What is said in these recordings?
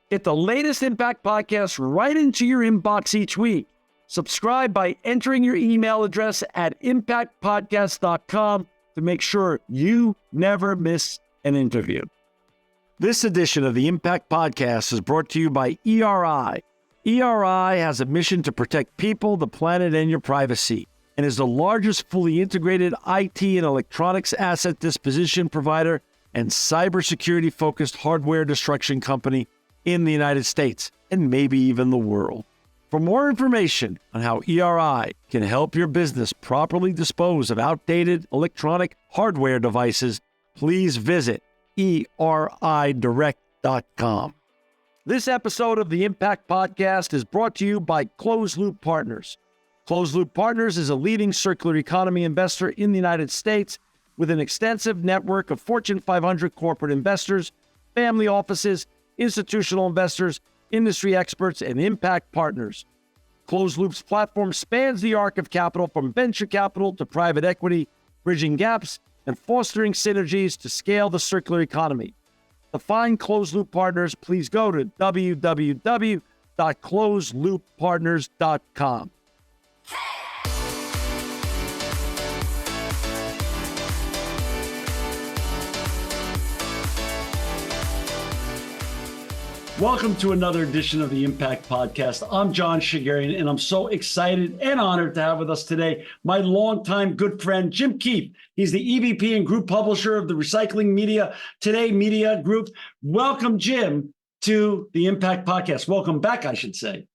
Get the latest Impact podcast right into your inbox each week. Subscribe by entering your email address at impactpodcast.com to make sure you never miss an interview. This edition of the Impact Podcast is brought to you by ERI. ERI has a mission to protect people, the planet, and your privacy, and is the largest fully integrated IT and electronics asset disposition provider and cybersecurity-focused hardware destruction company in the United States, and maybe even the world. For more information on how ERI can help your business properly dispose of outdated electronic hardware devices, please visit eridirect.com. This episode of the Impact Podcast is brought to you by Closed Loop Partners. Closed Loop Partners is a leading circular economy investor in the United States with an extensive network of Fortune 500 corporate investors, family offices, institutional investors, industry experts, and impact partners. Closed Loop's platform spans the arc of capital from venture capital to private equity, bridging gaps and fostering synergies to scale the circular economy. To find Closed Loop Partners, please go to www.closedlooppartners.com. Welcome to another edition of the Impact Podcast. I'm John Shigarian, and I'm so excited and honored to have with us today my longtime good friend, Jim Keefe. He's the EVP and group publisher of the Recycling Media Today Media Group. Welcome, Jim, to the Impact Podcast. Welcome back, I should say.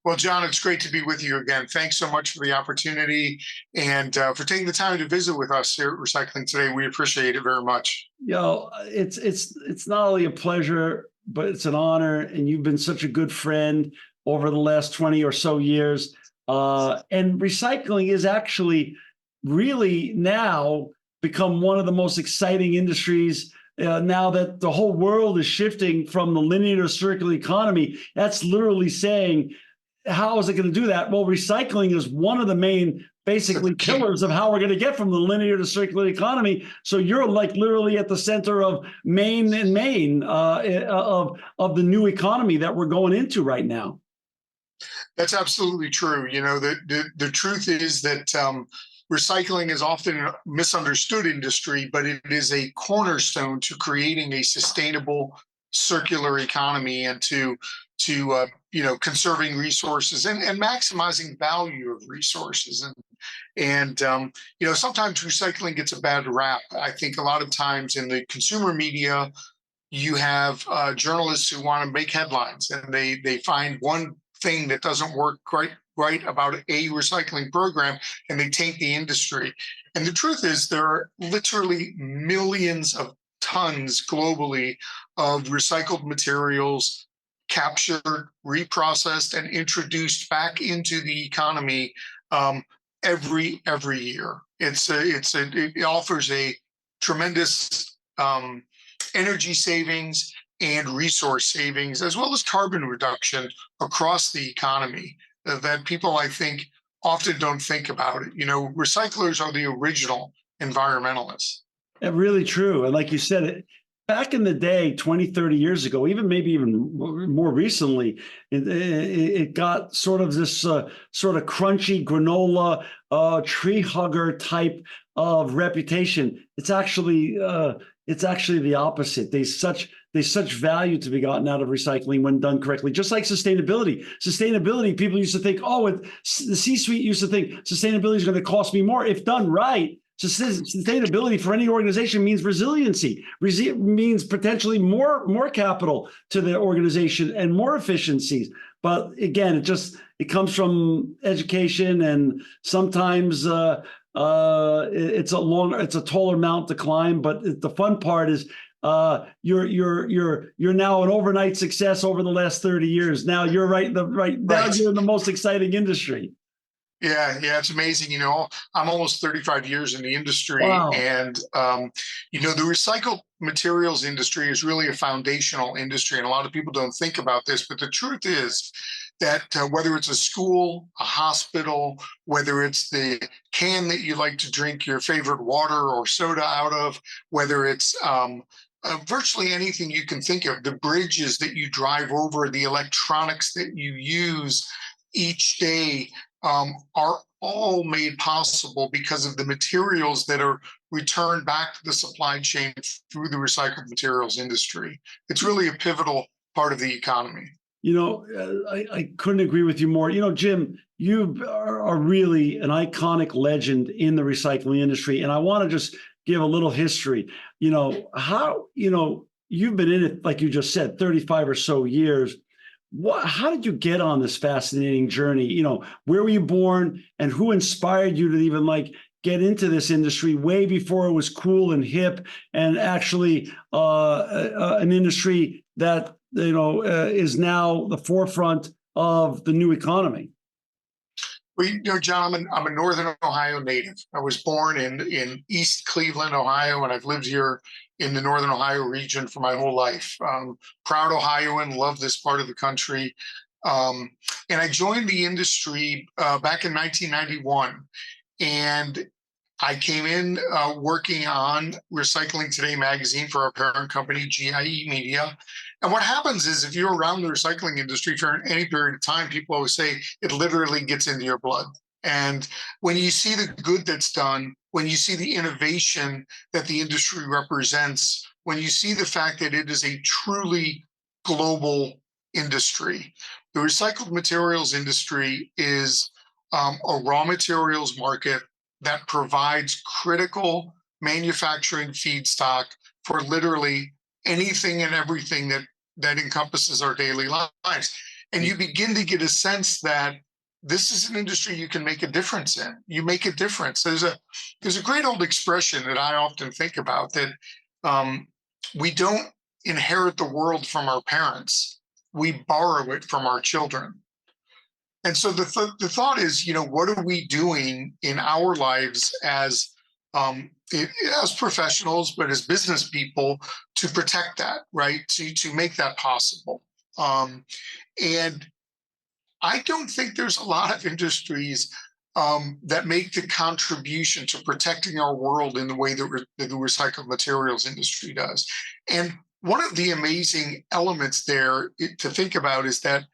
Well, John, it's great to be with you again. Thanks so much for the opportunity and for taking the time to visit with us here at Recycling Today. We appreciate it very much. It's not only a pleasure, but it's an honor, and you've been such a good friend over the last 20 or so years. And recycling is actually really now become one of the most exciting industries now that the whole world is shifting from the linear to circular economy. That's literally saying, how is it going to do that? Well, recycling is one of the main basically pillars of how we're going to get from the linear to circular economy. So you're like literally at the center of main of the new economy that we're going into right now. That's absolutely true. You know, the truth is that recycling is often a misunderstood industry, but it is a cornerstone to creating a sustainable circular economy and to conserving resources and maximizing value of resources. And sometimes recycling gets a bad rap. I think a lot of times in the consumer media, you have journalists who want to make headlines, and they find one thing that doesn't work right about a recycling program, and they taint the industry. And the truth is there are literally millions of tons globally of recycled materials captured, reprocessed, and introduced back into the economy every year. It offers a tremendous energy savings and resource savings, as well as carbon reduction across the economy that people, I think, often don't think about it. You know, recyclers are the original environmentalists. Really true. And like you said, back in the day, 20, 30 years ago, maybe even more recently, it got sort of this sort of crunchy granola, tree hugger type of reputation. It's actually the opposite. There's such value to be gotten out of recycling when done correctly. Just like sustainability. Sustainability, people used to think, the C-suite used to think sustainability is going to cost me more. If done right, sustainability for any organization means resiliency. Means potentially more capital to the organization and more efficiencies. But again, it comes from education, and sometimes it's a taller mount to climb. But the fun part is you're now an overnight success over the last 30 years. Now you're now you're in the most exciting industry. Yeah, it's amazing. You know, I'm almost 35 years in the industry, wow. And the recycled materials industry is really a foundational industry, and a lot of people don't think about this. But the truth is that whether it's a school, a hospital, whether it's the can that you like to drink your favorite water or soda out of, whether it's virtually anything you can think of, the bridges that you drive over, the electronics that you use each day, are all made possible because of the materials that are returned back to the supply chain through the recycled materials industry. It's really a pivotal part of the economy. I couldn't agree with you more. Jim, you are really an iconic legend in the recycling industry. And I want to just give a little history. You've been in it, like you just said, 35 or so years. How did you get on this fascinating journey? Where were you born and who inspired you to even get into this industry way before it was cool and hip and actually an industry that is now the forefront of the new economy? Well, John, I'm a Northern Ohio native. I was born in East Cleveland, Ohio, and I've lived here in the Northern Ohio region for my whole life. Proud Ohioan, love this part of the country. And I joined the industry back in 1991. And I came in working on Recycling Today magazine for our parent company, GIE Media. And what happens is if you're around the recycling industry for any period of time, people always say it literally gets into your blood. And when you see the good that's done, when you see the innovation that the industry represents, when you see the fact that it is a truly global industry, the recycled materials industry is a raw materials market that provides critical manufacturing feedstock for literally anything and everything that encompasses our daily lives. And you begin to get a sense that this is an industry you can make a difference in. You make a difference. There's a great old expression that I often think about that we don't inherit the world from our parents. We borrow it from our children. And so the thought is, what are we doing in our lives as professionals, but as business people to protect that, right? To make that possible. And I don't think there's a lot of industries that make the contribution to protecting our world in the way that the recycled materials industry does. And one of the amazing elements there to think about is that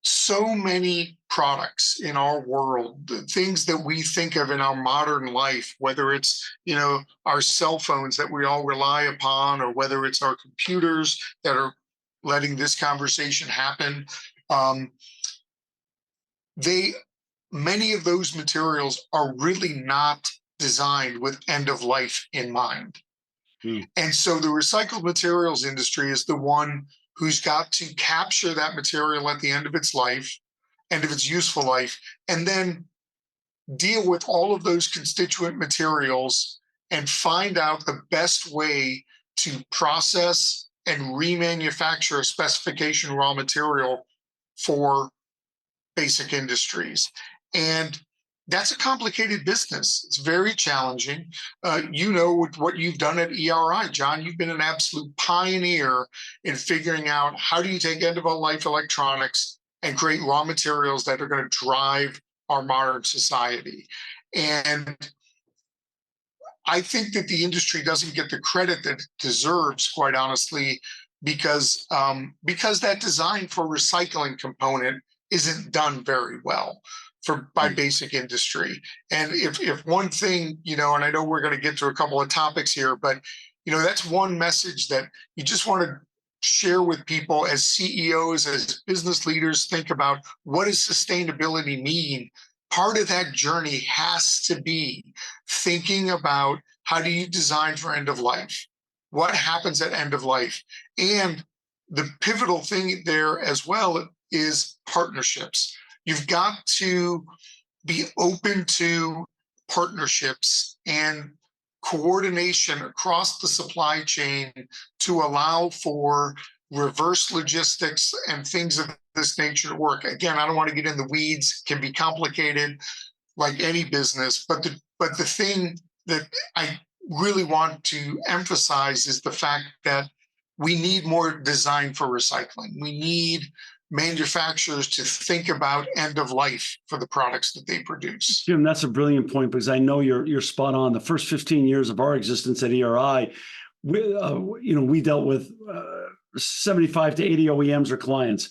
so many products in our world, the things that we think of in our modern life, whether it's our cell phones that we all rely upon, or whether it's our computers that are letting this conversation happen, many of those materials are really not designed with end of life in mind. And so the recycled materials industry is the one who's got to capture that material at the end of its life, end of its useful life, and then deal with all of those constituent materials and find out the best way to process and remanufacture a specification raw material for basic industries. And that's a complicated business. It's very challenging. With what you've done at ERI, John, you've been an absolute pioneer in figuring out how do you take end-of-life electronics and create raw materials that are going to drive our modern society. And I think that the industry doesn't get the credit that it deserves, quite honestly, because that design for recycling component isn't done very well by basic industry. And if one thing, and I know we're going to get to a couple of topics here, but that's one message that you just want to share with people as CEOs, as business leaders, think about what does sustainability mean? Part of that journey has to be thinking about how do you design for end of life? What happens at end of life? And the pivotal thing there as well is partnerships. You've got to be open to partnerships and coordination across the supply chain to allow for reverse logistics and things of this nature to work. Again, I don't want to get in the weeds, can be complicated like any business, but the thing that I really want to emphasize is the fact that we need more design for recycling. We need manufacturers to think about end of life for the products that they produce. Jim, that's a brilliant point because I know you're spot on. The first 15 years of our existence at ERI, we dealt with 75 to 80 OEMs or clients.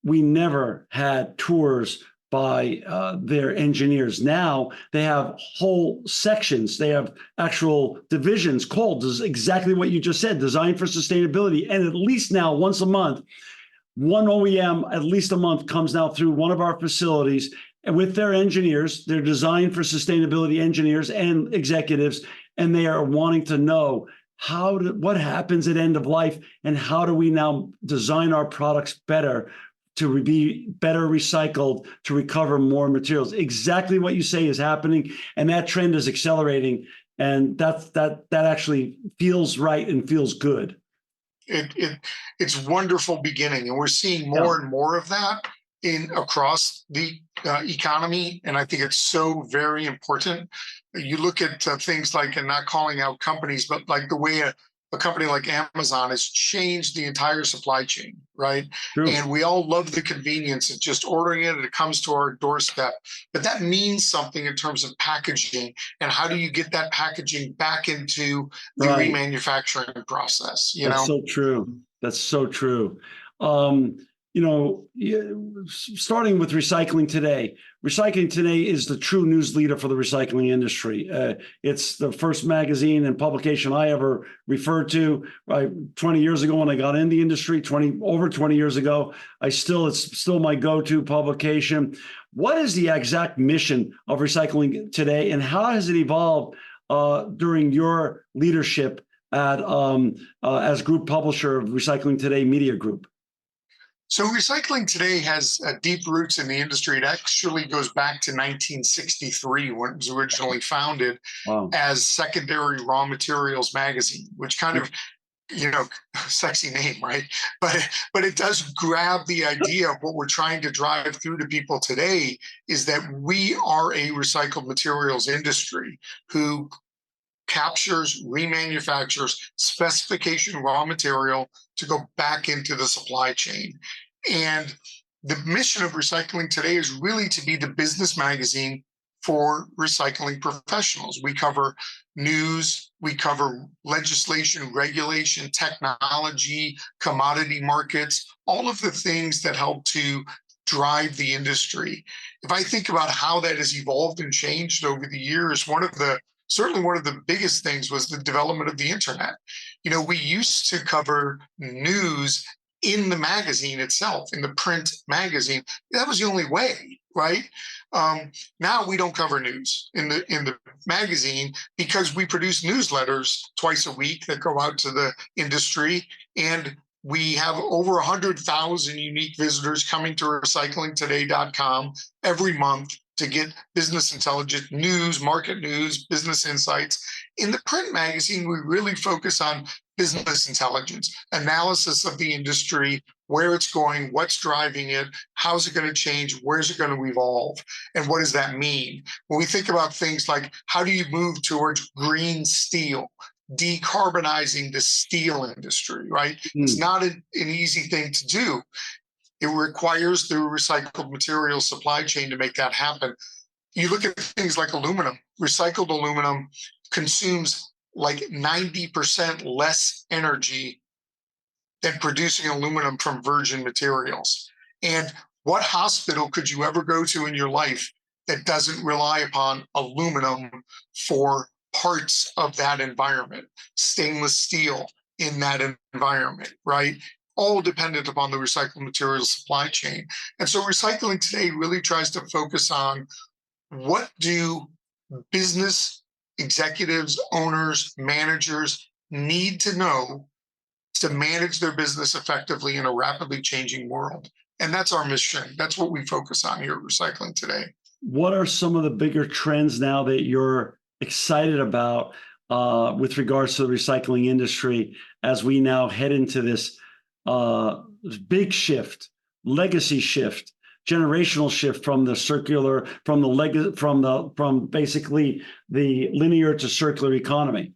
We never had tours by their engineers. Now they have whole sections. They have actual divisions called exactly what you just said, Design for Sustainability. And at least now, once a month, one OEM at least a month comes now through one of our facilities and with their engineers, their Design for Sustainability engineers and executives, and they are wanting to know what happens at end of life and how do we now design our products better to be better recycled, to recover more materials. Exactly what you say is happening, and that trend is accelerating, and that actually feels right and feels good. It's wonderful beginning, and we're seeing more and more of that across the economy, and I think it's so very important. You look at things like, and not calling out companies, but like the way a company like Amazon has changed the entire supply chain, right? True. And we all love the convenience of just ordering it and it comes to our doorstep. But that means something in terms of packaging, and how do you get that packaging back into the remanufacturing process? That's so true. That's so true. Starting with Recycling Today. Recycling Today is the true news leader for the recycling industry. It's the first magazine and publication I ever referred to. 20 years ago when I got in the industry, over 20 years ago, it's still my go-to publication. What is the exact mission of Recycling Today, and how has it evolved during your leadership as group publisher of Recycling Today Media Group? So Recycling Today has deep roots in the industry. It actually goes back to 1963 when it was originally founded as Secondary Raw Materials Magazine, which kind of, sexy name, right? But it does grab the idea of what we're trying to drive through to people today, is that we are a recycled materials industry who captures, remanufactures specification raw material to go back into the supply chain. And the mission of Recycling Today is really to be the business magazine for recycling professionals. We cover news, we cover legislation, regulation, technology, commodity markets, all of the things that help to drive the industry. If I think about how that has evolved and changed over the years, certainly one of the biggest things was the development of the internet. We used to cover news in the magazine itself, in the print magazine. That was the only way, right? Now we don't cover news in the magazine because we produce newsletters twice a week that go out to the industry, and we have over 100,000 unique visitors coming to recyclingtoday.com every month to get business intelligence, news, market news, business insights. In the print magazine, we really focus on business intelligence, analysis of the industry, where it's going, what's driving it, how's it going to change, where's it going to evolve, and what does that mean? When we think about things like how do you move towards green steel, decarbonizing the steel industry, right? It's not an easy thing to do. It requires the recycled material supply chain to make that happen. You look at things like aluminum. Recycled aluminum consumes like 90% less energy than producing aluminum from virgin materials. And what hospital could you ever go to in your life that doesn't rely upon aluminum for parts of that environment? Stainless steel in that environment, right? All dependent upon the recycled materials supply chain. And so Recycling Today really tries to focus on what do business executives, owners, managers need to know to manage their business effectively in a rapidly changing world. And that's our mission. That's what we focus on here at Recycling Today. What are some of the bigger trends now that you're excited about with regards to the recycling industry as we now head into this big shift, legacy shift, generational shift from the circular, from basically the linear to circular economy?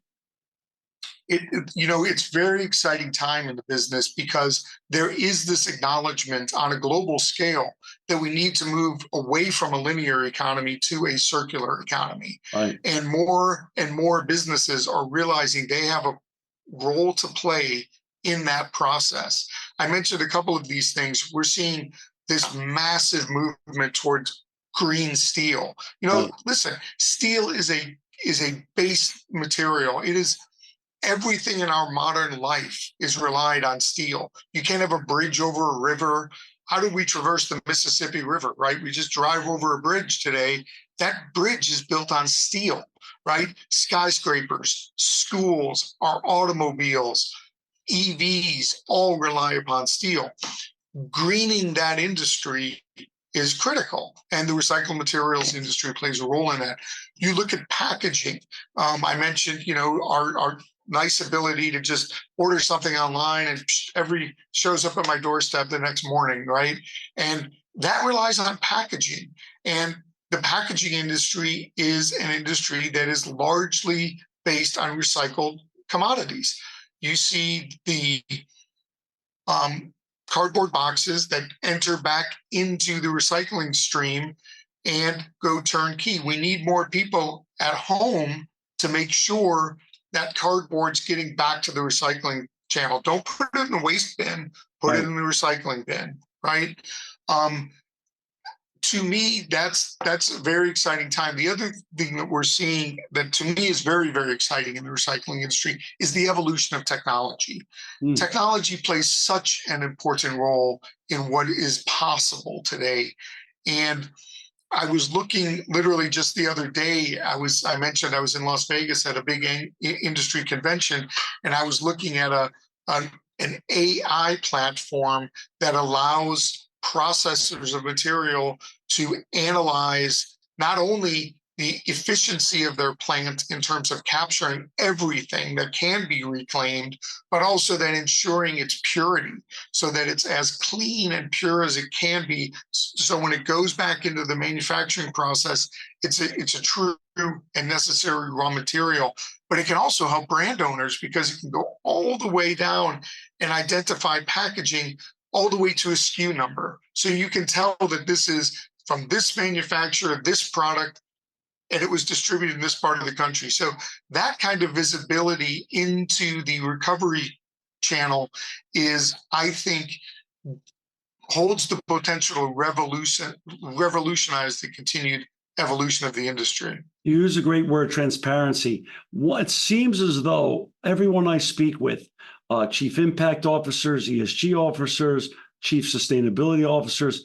It's very exciting time in the business because there is this acknowledgement on a global scale that we need to move away from a linear economy to a circular economy. Right. And more businesses are realizing they have a role to play in that process. I mentioned a couple of these things. We're seeing this massive movement towards green steel. Right. Listen, steel is a base material. It is everything in our modern life is relied on steel. You can't have a bridge over a river. How do we traverse the Mississippi River, right? We just drive over a bridge today. That bridge is built on steel, right? Skyscrapers, schools, our automobiles, EVs all rely upon steel. Greening that industry is critical, and the recycled materials industry plays a role in that. You look at packaging. I mentioned, our nice ability to just order something online and every shows up at my doorstep the next morning, right? And that relies on packaging. And the packaging industry is an industry that is largely based on recycled commodities. You see the cardboard boxes that enter back into the recycling stream and go turnkey. We need more people at home to make sure that cardboard's getting back to the recycling channel. Don't put it in the waste bin, put it in the recycling bin, right? To me, that's a very exciting time. The other thing that we're seeing that to me is very, very exciting in the recycling industry is the evolution of technology. Technology plays such an important role in what is possible today. And I was looking literally just the other day, I mentioned I was in Las Vegas at a big industry convention, and I was looking at an AI platform that allows processors of material to analyze not only the efficiency of their plant in terms of capturing everything that can be reclaimed, but also then ensuring its purity so that it's as clean and pure as it can be. So when it goes back into the manufacturing process, it's a true and necessary raw material. But it can also help brand owners because it can go all the way down and identify packaging all the way to a SKU number. So you can tell that this is from this manufacturer, this product, and it was distributed in this part of the country. So that kind of visibility into the recovery channel is, I think, holds the potential to revolutionize the continued evolution of the industry. You use a great word, transparency. It seems as though everyone I speak with, chief impact officers, ESG officers, chief sustainability officers,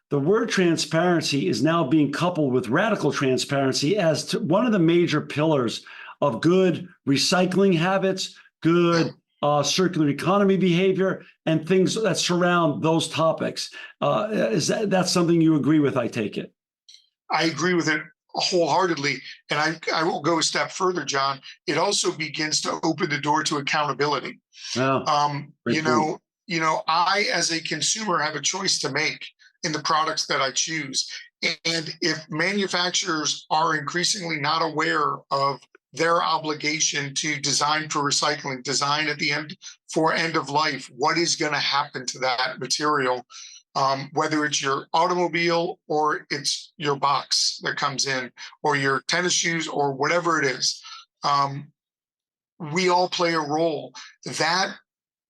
the word transparency is now being coupled with radical transparency as to one of the major pillars of good recycling habits, good circular economy behavior, and things that surround those topics. Is that's something you agree with, I take it? I agree with it wholeheartedly. And I will go a step further, John. It also begins to open the door to accountability. I, as a consumer, have a choice to make in the products that I choose. And if manufacturers are increasingly not aware of their obligation to design for recycling, design at the end for end of life, what is going to happen to that material, whether it's your automobile or it's your box that comes in or your tennis shoes or whatever it is, we all play a role. That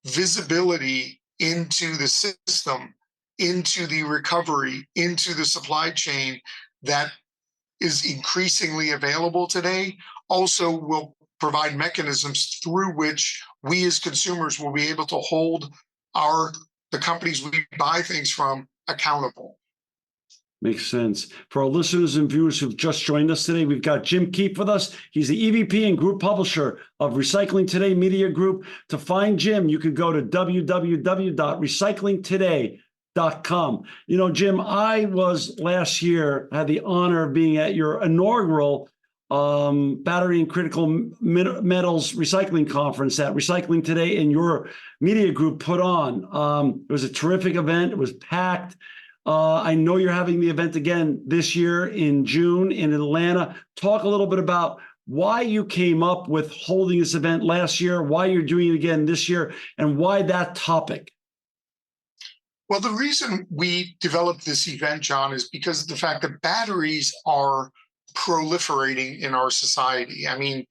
visibility into the system, into the recovery, into the supply chain that is increasingly available today also will provide mechanisms through which we as consumers will be able to hold the companies we buy things from accountable. Makes sense. For our listeners and viewers who've just joined us today, we've got Jim Keefe with us. He's the EVP and group publisher of Recycling Today Media Group. To find Jim, you could go to www.recyclingtoday.com. Jim, I was last year, had the honor of being at your inaugural battery and critical metals recycling conference that Recycling Today and your media group put on. It was a terrific event. It was packed. I know you're having the event again this year in June in Atlanta. Talk a little bit about why you came up with holding this event last year, why you're doing it again this year, and why that topic. Well, the reason we developed this event, John, is because of the fact that batteries are proliferating in our society. I mean,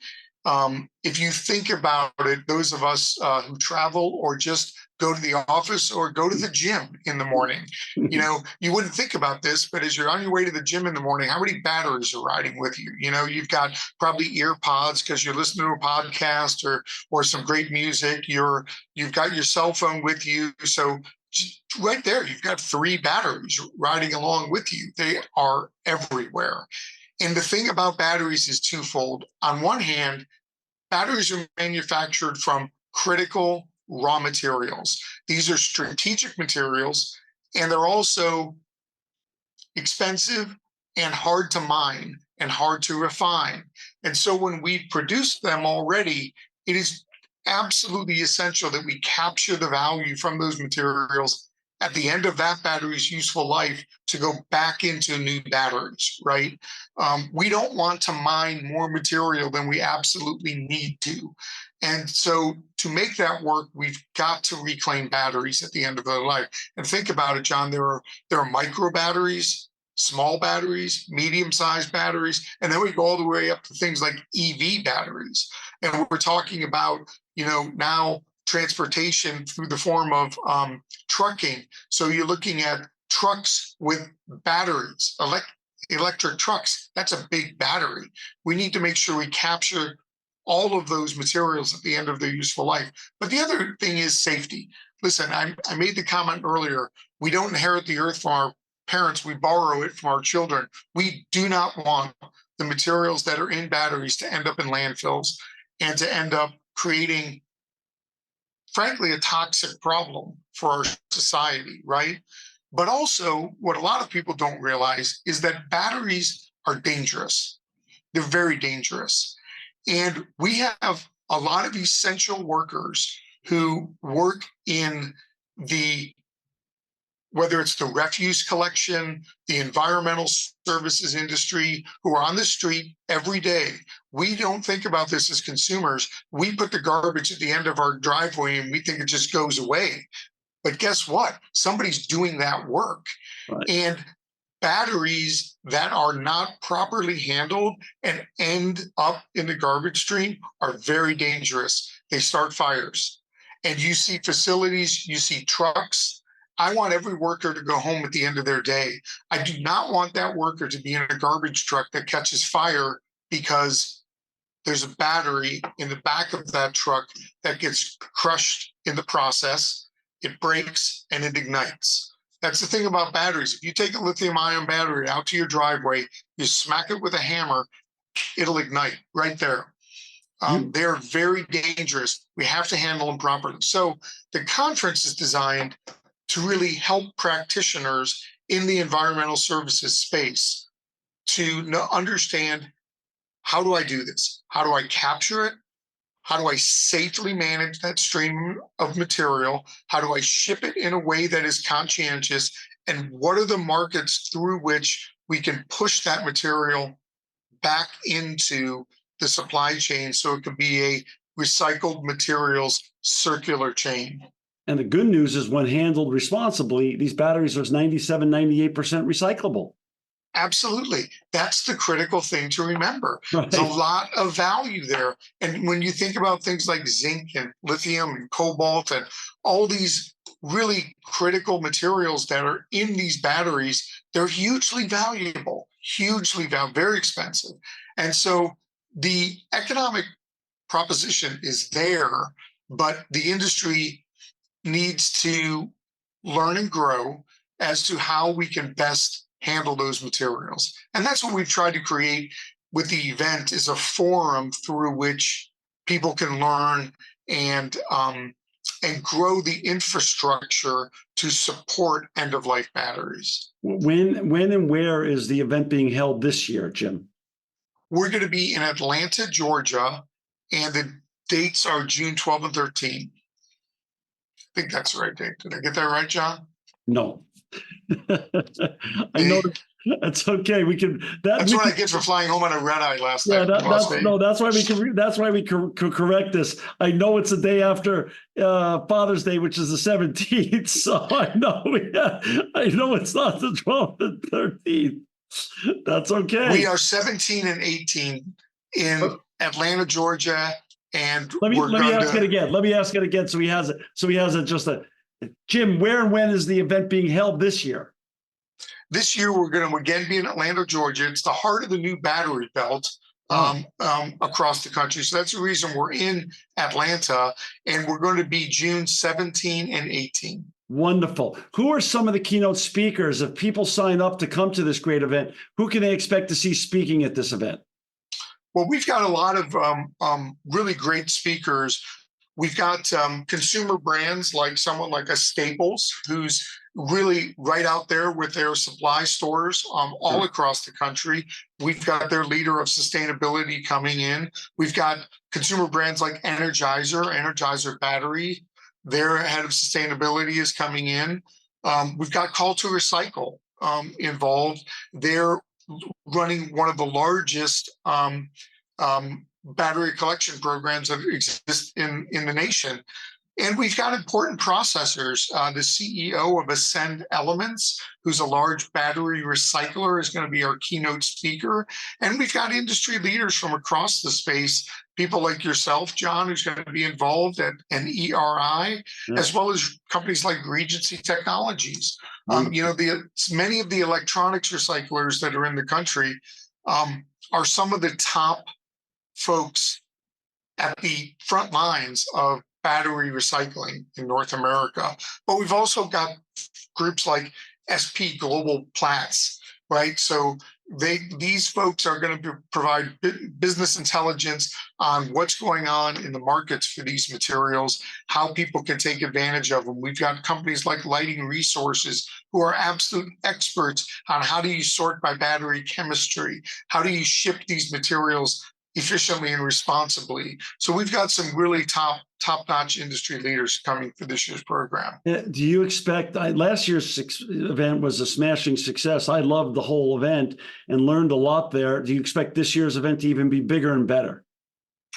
If you think about it, those of us who travel or just go to the office or go to the gym in the morning, you wouldn't think about this, but as you're on your way to the gym in the morning, how many batteries are riding with you? You've got probably ear pods because you're listening to a podcast or some great music. You've got your cell phone with you. So right there, you've got 3 batteries riding along with you. They are everywhere. And the thing about batteries is twofold. On one hand, batteries are manufactured from critical raw materials. These are strategic materials, and they're also expensive and hard to mine and hard to refine. And so when we produce them already, it is absolutely essential that we capture the value from those materials at the end of that battery's useful life to go back into new batteries, right? We don't want to mine more material than we absolutely need to. And so to make that work, we've got to reclaim batteries at the end of their life. And think about it, John, there are micro batteries, small batteries, medium-sized batteries, and then we go all the way up to things like EV batteries. And we're talking about, now transportation through the form of trucking. So you're looking at trucks with batteries, electric trucks. That's a big battery. We need to make sure we capture all of those materials at the end of their useful life. But the other thing is safety. Listen, I made the comment earlier, we don't inherit the earth from our parents, we borrow it from our children. We do not want the materials that are in batteries to end up in landfills and to end up creating, frankly, a toxic problem for our society, right? But also, what a lot of people don't realize is that batteries are dangerous. They're very dangerous. And we have a lot of essential workers who work in whether it's the refuse collection, the environmental services industry, who are on the street every day. We don't think about this as consumers. We put the garbage at the end of our driveway and we think it just goes away. But guess what? Somebody's doing that work. Right. And batteries that are not properly handled and end up in the garbage stream are very dangerous. They start fires. And you see facilities, you see trucks. I want every worker to go home at the end of their day. I do not want that worker to be in a garbage truck that catches fire because there's a battery in the back of that truck that gets crushed in the process. It breaks and it ignites. That's the thing about batteries. If you take a lithium-ion battery out to your driveway, you smack it with a hammer, it'll ignite right there. They're very dangerous. We have to handle them properly. So the conference is designed to really help practitioners in the environmental services space to understand, how do I do this? How do I capture it? How do I safely manage that stream of material? How do I ship it in a way that is conscientious? And what are the markets through which we can push that material back into the supply chain so it could be a recycled materials circular chain? And the good news is, when handled responsibly, these batteries are 97, 98% recyclable. Absolutely. That's the critical thing to remember. Right. There's a lot of value there. And when you think about things like zinc and lithium and cobalt and all these really critical materials that are in these batteries, they're hugely valuable, very expensive. And so the economic proposition is there, but the industry needs to learn and grow as to how we can best handle those materials. And that's what we've tried to create with the event, is a forum through which people can learn and grow the infrastructure to support end-of-life batteries. When and where is the event being held this year, Jim? We're going to be in Atlanta, Georgia, and the dates are June 12 and 13. I think that's the right date. Did I get that right, John? No. I know that's okay. We can. That's what I get for flying home on a red eye last night. That's why we can. That's why we can correct this. I know it's the day after Father's Day, which is the 17th. So I know it's not the 12th and 13th. That's okay. We are 17 and 18 in Atlanta, Georgia, and Let me we're let me going ask it to again. Let me ask it again. So he has it. So he has it. Just a Jim. Where and when is the event being held this year? this year. We're going to again be in Atlanta, Georgia. It's the heart of the new battery belt Oh, across the country. So that's the reason we're in Atlanta, and we're going to be June 17 and 18. wonderful. Who are some of the keynote speakers? If people sign up to come to this great event, who can they expect to see speaking at this event? Well, we've got a lot of really great speakers. We've got consumer brands like someone like a Staples, who's really right out there with their supply stores all across the country. We've got their leader of sustainability coming in. We've got consumer brands like Energizer Battery. Their head of sustainability is coming in. We've got Call to Recycle involved. They're running one of the largest battery collection programs that exist in the nation. And we've got important processors. The CEO of Ascend Elements, who's a large battery recycler, is going to be our keynote speaker. And we've got industry leaders from across the space, people like yourself, John, who's going to be involved at an ERI, Yeah. as well as companies like Regency Technologies. Many of the electronics recyclers that are in the country are some of the top folks at the front lines of battery recycling in North America. But we've also got groups like SP Global Platts, right? So these folks are going to provide business intelligence on what's going on in the markets for these materials, how people can take advantage of them. We've got companies like Lighting Resources who are absolute experts on how do you sort by battery chemistry, how do you ship these materials efficiently and responsibly. So we've got some really top-notch industry leaders coming for this year's program. Do you expect last year's event was a smashing success? I loved the whole event and learned a lot there. Do you expect this year's event to even be bigger and better?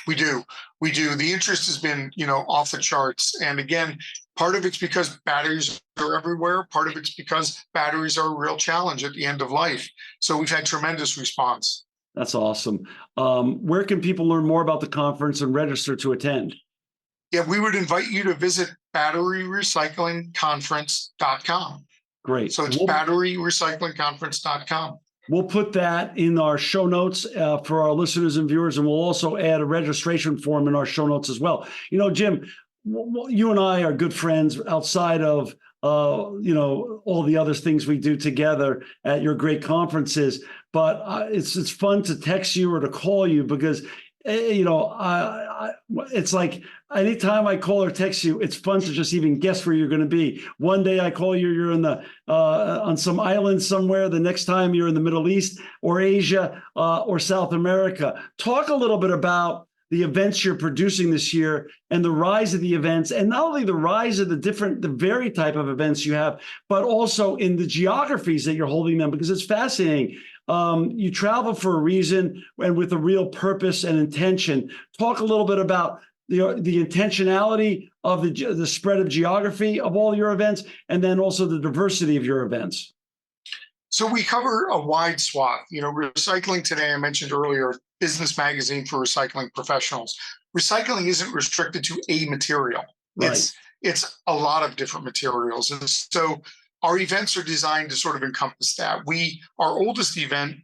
We do. The interest has been, off the charts. And again, part of it's because batteries are everywhere. Part of it's because batteries are a real challenge at the end of life. So we've had tremendous response. That's awesome. Where can people learn more about the conference and register to attend? Yeah, we would invite you to visit batteryrecyclingconference.com. Great. So it's batteryrecyclingconference.com. We'll put that in our show notes for our listeners and viewers, and we'll also add a registration form in our show notes as well. Jim, you and I are good friends outside of all the other things we do together at your great conferences. But it's fun to text you or to call you because it's like anytime I call or text you, it's fun to just even guess where you're going to be. One day I call you, you're in the on some island somewhere. The next time you're in the Middle East or Asia or South America. Talk a little bit about the events you're producing this year and the rise of the events, and not only the rise of the varied type of events you have, but also in the geographies that you're holding them, because it's fascinating. You travel for a reason and with a real purpose and intention. Talk a little bit about the intentionality of the spread of geography of all your events, and then also the diversity of your events. So we cover a wide swath. Recycling Today, I mentioned earlier, business magazine for recycling professionals. Recycling isn't restricted to a material. Right. It's a lot of different materials. And so our events are designed to sort of encompass that. Our oldest event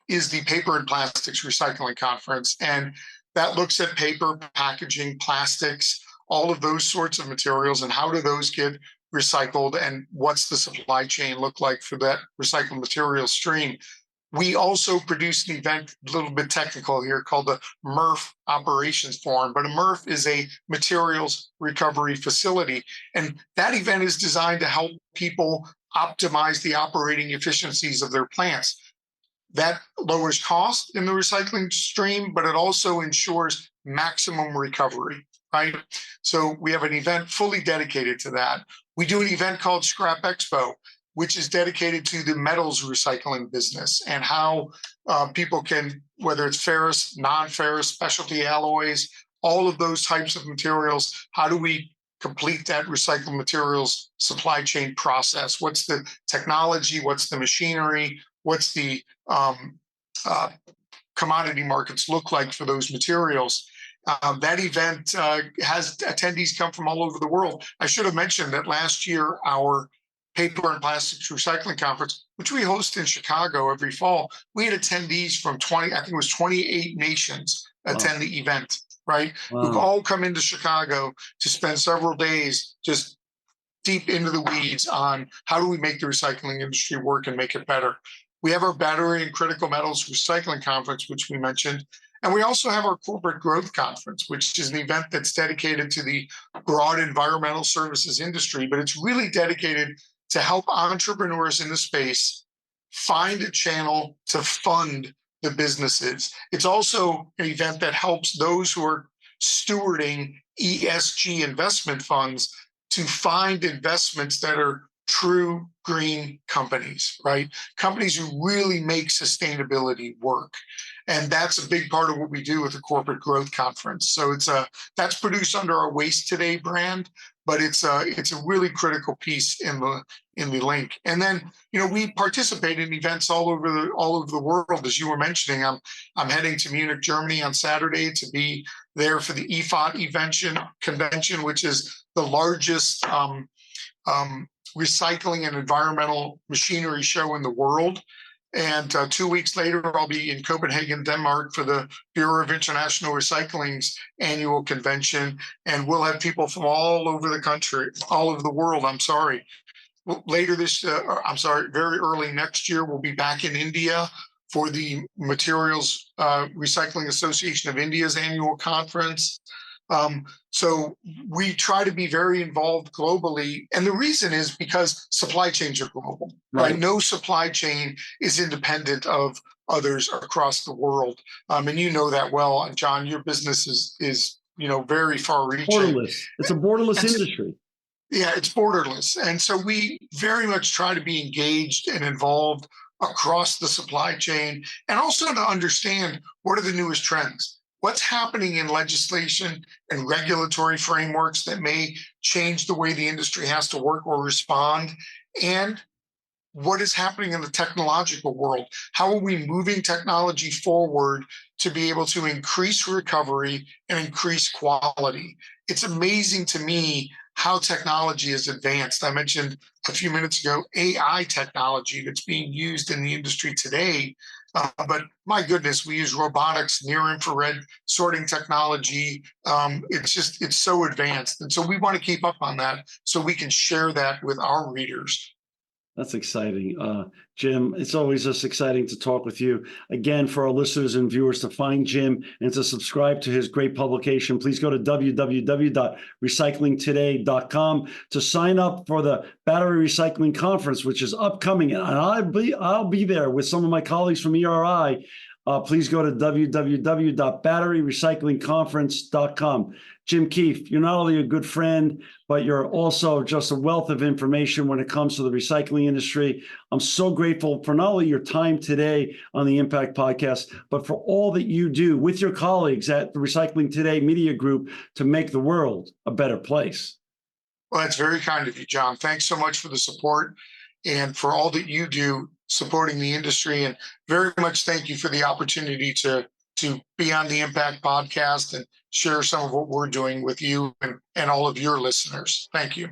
is the Paper and Plastics Recycling Conference, and that looks at paper, packaging, plastics, all of those sorts of materials, and how do those get recycled, and what's the supply chain look like for that recycled material stream. We also produced an event, a little bit technical here, called the MRF Operations Forum. But a MRF is a materials recovery facility. And that event is designed to help people optimize the operating efficiencies of their plants. That lowers cost in the recycling stream, but it also ensures maximum recovery, right? So we have an event fully dedicated to that. We do an event called Scrap Expo, which is dedicated to the metals recycling business and how people can, whether it's ferrous, non-ferrous, specialty alloys, all of those types of materials, how do we complete that recycled materials supply chain process? What's the technology? What's the machinery? What's the commodity markets look like for those materials. That event has attendees come from all over the world. I should have mentioned that last year, our Paper and Plastics Recycling Conference, which we host in Chicago every fall, we had attendees from 20, I think it was 28 nations attend the event, right? Who've all come into Chicago to spend several days just deep into the weeds on how do we make the recycling industry work and make it better. We have our Battery and Critical Metals Recycling Conference, which we mentioned. And we also have our Corporate Growth Conference, which is an event that's dedicated to the broad environmental services industry, but it's really dedicated to help entrepreneurs in the space find a channel to fund the businesses. It's also an event that helps those who are stewarding ESG investment funds to find investments that are true green companies, right? Companies who really make sustainability work. And that's a big part of what we do with the Corporate Growth Conference. So that's produced under our Waste Today brand, but it's a really critical piece in the link. And then, we participate in events all over the world. As you were mentioning, I'm heading to Munich, Germany on Saturday to be there for the EFOT convention, which is the largest recycling and environmental machinery show in the world. And 2 weeks later, I'll be in Copenhagen, Denmark for the Bureau of International Recycling's annual convention. And we'll have people from all over the world. Very early next year, we'll be back in India for the Materials Recycling Association of India's annual conference. So we try to be very involved globally. And the reason is because supply chains are global, right? No supply chain is independent of others across the world. And you know that well, John, your business is very far reaching. Borderless. It's a borderless industry. Yeah, it's borderless. And so we very much try to be engaged and involved across the supply chain, and also to understand what are the newest trends. What's happening in legislation and regulatory frameworks that may change the way the industry has to work or respond? And what is happening in the technological world? How are we moving technology forward to be able to increase recovery and increase quality? It's amazing to me how technology has advanced. I mentioned a few minutes ago AI technology that's being used in the industry today. But my goodness, we use robotics, near-infrared sorting technology. It's so advanced. And so we want to keep up on that so we can share that with our readers. That's exciting. Jim, it's always just exciting to talk with you. Again, for our listeners and viewers, to find Jim and to subscribe to his great publication, please go to www.recyclingtoday.com to sign up for the Battery Recycling Conference, which is upcoming. And I'll be there with some of my colleagues from ERI. Please go to www.batteryrecyclingconference.com. Jim Keefe, you're not only a good friend, but you're also just a wealth of information when it comes to the recycling industry. I'm so grateful for not only your time today on the Impact Podcast, but for all that you do with your colleagues at the Recycling Today Media Group to make the world a better place. Well, that's very kind of you, John. Thanks so much for the support and for all that you do supporting the industry. And very much thank you for the opportunity to be on the Impact Podcast and share some of what we're doing with you and all of your listeners. Thank you.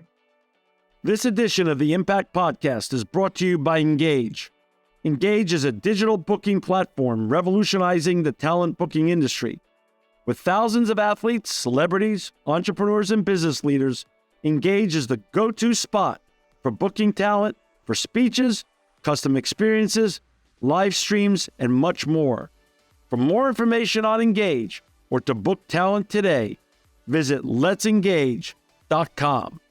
This edition of the Impact Podcast is brought to you by Engage. Engage is a digital booking platform revolutionizing the talent booking industry. With thousands of athletes, celebrities, entrepreneurs, and business leaders, Engage is the go-to spot for booking talent, for speeches, custom experiences, live streams, and much more. For more information on Engage or to book talent today, visit letsengage.com.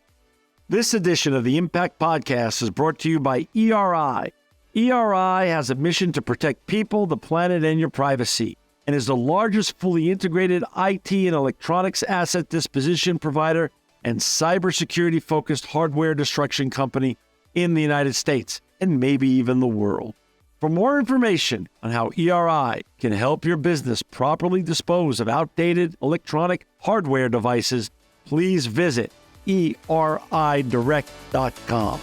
This edition of the Impact Podcast is brought to you by ERI. ERI has a mission to protect people, the planet, and your privacy, and is the largest fully integrated IT and electronics asset disposition provider and cybersecurity-focused hardware destruction company in the United States, and maybe even the world. For more information on how ERI can help your business properly dispose of outdated electronic hardware devices, please visit eridirect.com.